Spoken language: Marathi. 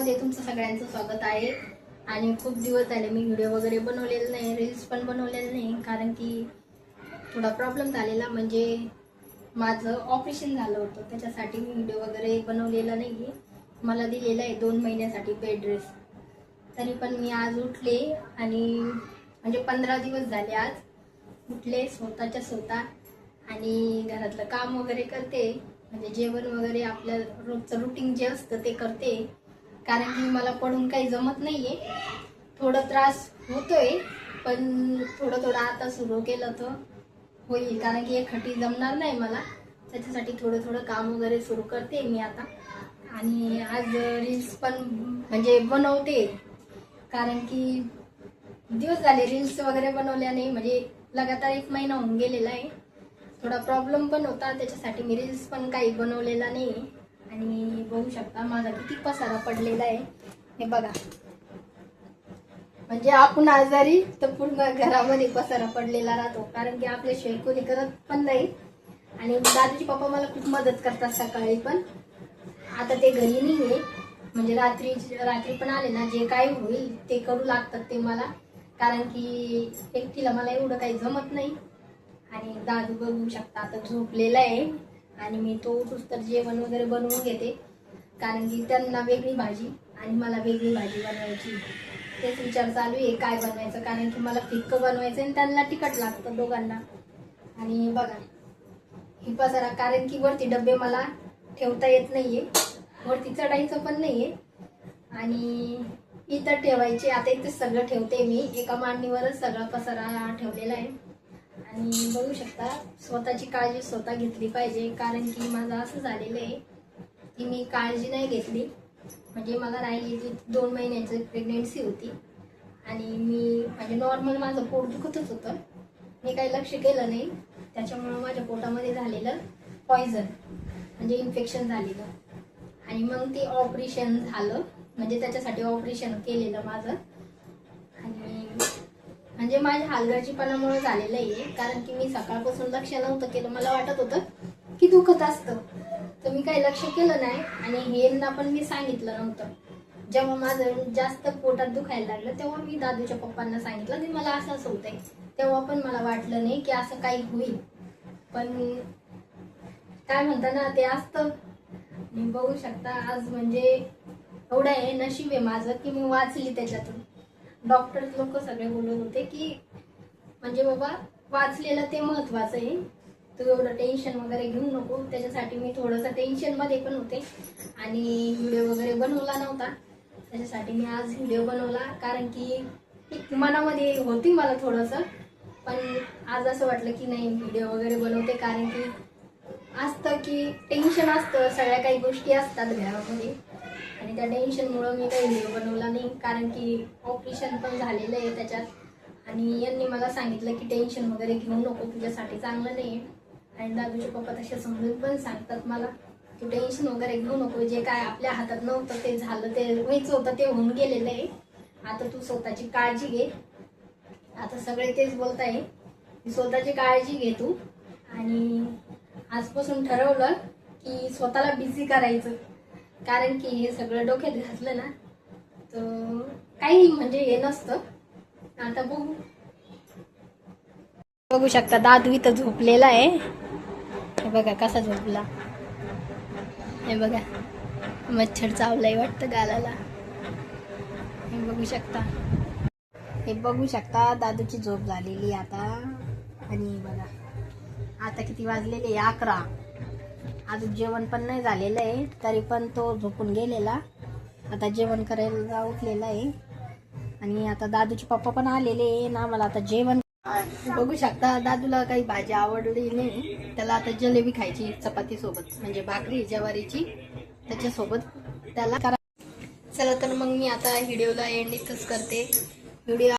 मध्ये तुमचं सगळ्यांचं स्वागत आहे। आणि खूप दिवस झाले मी व्हिडिओ वगैरे बनवलेला नाही, रील्स पण बनवलेले नाही, कारण की थोडा प्रॉब्लेम झालेला, म्हणजे माझं ऑपरेशन झालं होतं, त्याच्यासाठी मी व्हिडिओ वगैरे बनवलेला नाही। मला दिलेला आहे 2 महिन्यासाठी बेड रेस्ट। तरी पण मी आज उठले आणि म्हणजे 15 दिवस झाले आज उठले स्वतःच्या स्वतः आणि घरातलं काम वगैरे करते, म्हणजे जेवण वगैरे आपल्या रोजचं रुटीन जे असतं ते करते, कारण की मला पडून काही जमत नाहीये। थोडा त्रास होतोय, पण थोडं आता सुरू केलं तर होईल, कारण की एकटी जमणार नाही मला, त्याच्यासाठी थोडं काम वगैरे सुरू करते मी आता। आणि आज रील्स पण म्हणजे बनवते, कारण की दिवस झाले रील्स वगैरे बनवल्या नाही, म्हणजे लगातार 1 महिना होऊन गेलेला आहे। थोडा प्रॉब्लेम पण होता, त्याच्यासाठी मी रील्स पण काही बनवलेला नाही। आणि बघू शकता माझा किती पसारा पडलेला आहे, हे बघा। म्हणजे आपण आजारी तर पूर्ण घरामध्ये पसारा पडलेला राहतो, कारण की आपल्याशिवाय कोणी करत पण नाही। आणि दादूचे पप्पा मला खूप मदत करतात सकाळी पण। आता ते घरी नाहीये, म्हणजे रात्री पण आले ना, जे काय होईल ते करू लागतात ते मला, कारण की एकटीला मला एवढं काही जमत नाही। आणि दादू बघू शकता आता झोपलेला आहे, आणि मी तो उठूस तर जेवण वगैरे बनवून घेते, कारण की त्यांना वेगळी भाजी आणि मला वेगळी भाजी बनवायची, तेच विचार चालू आहे काय बनवायचं, कारण की मला फिक्कं बनवायचं आणि त्यांना तिखट लागतं दोघांना। आणि बघा ही पसारा, कारण की वरती डबे मला ठेवता येत नाहीये, वरती चढायचं पण नाहीये, आणि इथं ठेवायचे, आता इथे सगळं ठेवते मी, एका मांडणीवरच सगळा पसारा ठेवलेला आहे। आणि बघू शकता स्वतःची काळजी स्वतः घेतली पाहिजे, कारण की माझं असं झालेलं आहे की मी काळजी नाही घेतली, म्हणजे मला राहिलेली 2 महिन्याची प्रेग्नेन्सी होती, आणि मी म्हणजे नॉर्मल माझं पोट दुखतच होतं, मी काही लक्ष केलं नाही, त्याच्यामुळं माझ्या पोटामध्ये झालेलं पॉयझन म्हणजे इन्फेक्शन झालेलं, आणि मग ते ऑपरेशन झालं, म्हणजे त्याच्यासाठी ऑपरेशन केलेलं माझं। आणि म्हणजे माझ्या हलगर्जीपणामुळे झालेलं आहे, कारण की मी सकाळपासून लक्ष नव्हतं केलं, मला वाटत होतं की दुखत असतं, तर मी काही लक्ष केलं नाही, आणि यांना पण मी सांगितलं नव्हतं। जेव्हा माझं जास्त पोटात दुखायला लागलं तेव्हा मी दादूच्या पप्पांना सांगितलं की मला असं होतंय, तेव्हा पण मला वाटलं नाही की असं काही होईल, पण काय म्हणता ना ते असतं। मी बघू शकता आज म्हणजे एवढं आहे, नशीब आहे माझं की मी वाचली त्याच्यातून। डॉक्टर लोक सगळे बोलत होते की म्हणजे बाबा वाचलेलं ते महत्वाचं आहे, तू एवढं टेन्शन वगैरे घेऊ नको, त्याच्यासाठी मी थोडंसं टेन्शन मध्ये पण होते आणि व्हिडिओ वगैरे बनवला नव्हता, त्याच्यासाठी मी आज व्हिडिओ बनवला, कारण की मनामध्ये होती मला थोडंसं, पण आज असं वाटलं की नाही व्हिडिओ वगैरे बनवते, कारण की असतं की टेन्शन असतं, सगळ्या काही गोष्टी असतात घरामध्ये, आणि त्या टेन्शनमुळं मी काही व्हिडिओ बनवला नाही, कारण की ऑपरेशन पण झालेलं आहे त्याच्यात, आणि यांनी मला सांगितलं की टेन्शन वगैरे घेऊ नको, तुझ्यासाठी चांगलं नाही आहे। आणि दादूचे पप्पा तसे समजून पण सांगतात मला तू टेन्शन वगैरे घेऊ नको, जे काय आपल्या हातात नव्हतं ते झालं, ते व्हायचं होतं ते होऊन गेलेलं आहे, आता तू स्वतःची काळजी घे। आता सगळे तेच बोलत आहे की स्वतःची काळजी घे तू, आणि आजपासून ठरवलं की स्वतःला बिझी करायचं, कारण की हे सगळं डोक्यात घातलं ना तर काही म्हणजे हे नसतं। आता बघू शकता दादू इथं झोपलेला आहे, हे बघा कसा झोपला, हे बघा मच्छर चावलाय वाटतं गालाला, हे बघू शकता दादूची झोप झालेली आता। आणि बघा आता किती वाजलेले 11, अजून जेवण पण नाही झालेलं आहे, तरी पण तो झोपून गेलेला, आता जेवण करायला उठलेला आहे। आणि आता दादूचे पप्पा पण आलेले ना, मला आता जेवण बघू शकता दादूला काही भाजी आवडली नाही, त्याला आता जलेबी खायची चपाती सोबत, म्हणजे भाकरी ज्वारीची त्याच्यासोबत त्याला करा। चला तर मग मी आता व्हिडिओला एंड इथंच करते। व्हिडिओ